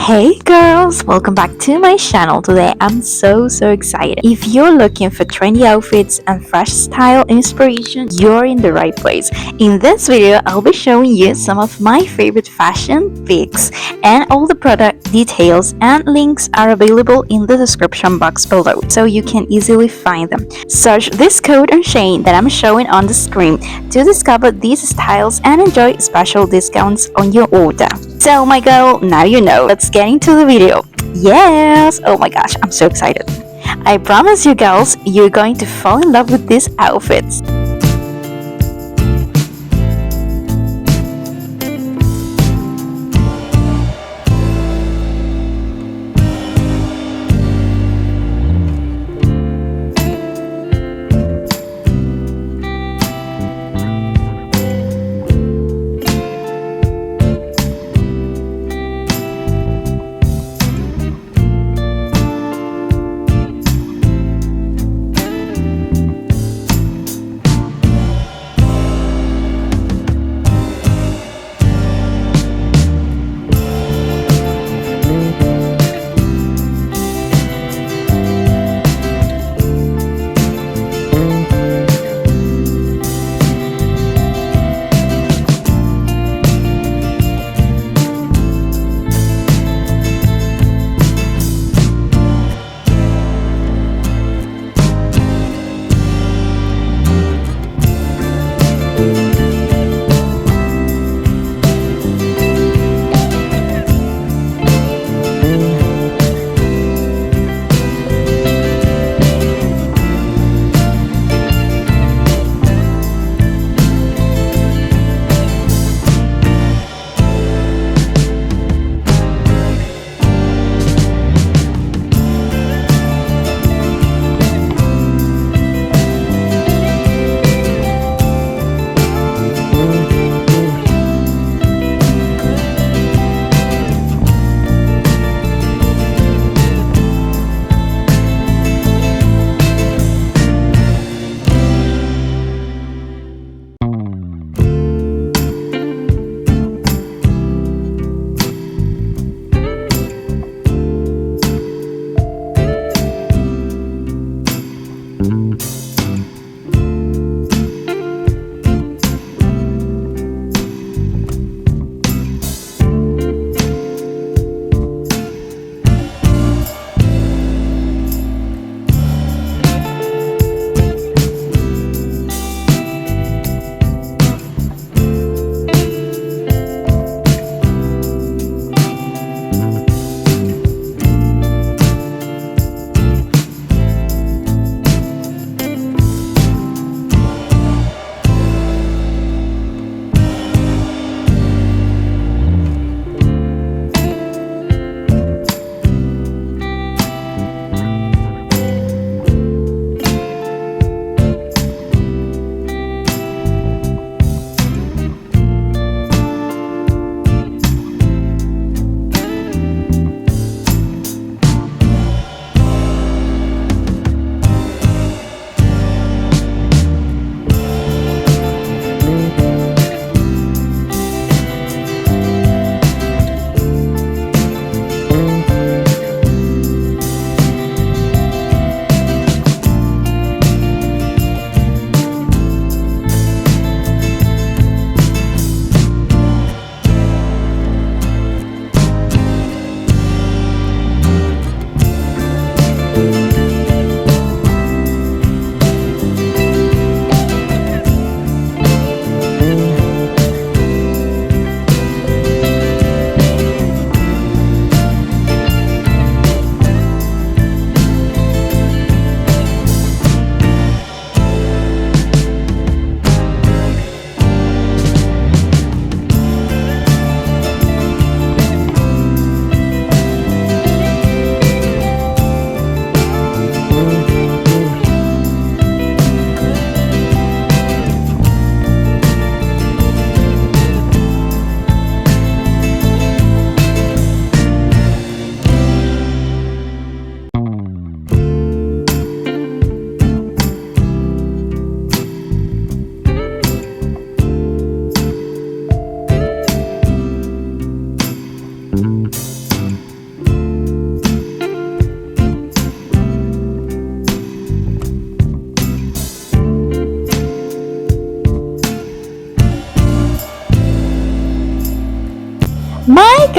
Hey girls, welcome back to my channel. Today I'm so excited. If you're looking for trendy outfits and fresh style inspiration, you're in the right place. In this video, I'll be showing you some of my favorite fashion picks, and all the product details and links are available in the description box below, so you can easily find them. Search this code on SHEIN that I'm showing on the screen to discover these styles and enjoy special discounts on your order. So my girl, now you know. Let's get into the video. Yes! Oh my gosh, I'm so excited. I promise you girls, you're going to fall in love with these outfits.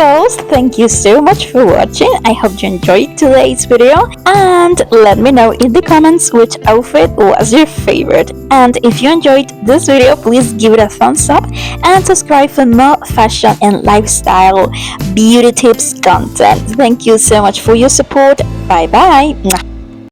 girls, thank you so much for watching. I hope you enjoyed today's video, and let me know in the comments which outfit was your favorite. And if you enjoyed this video, please give it a thumbs up and subscribe for more fashion and lifestyle beauty tips content. Thank you so much for your support. Bye bye.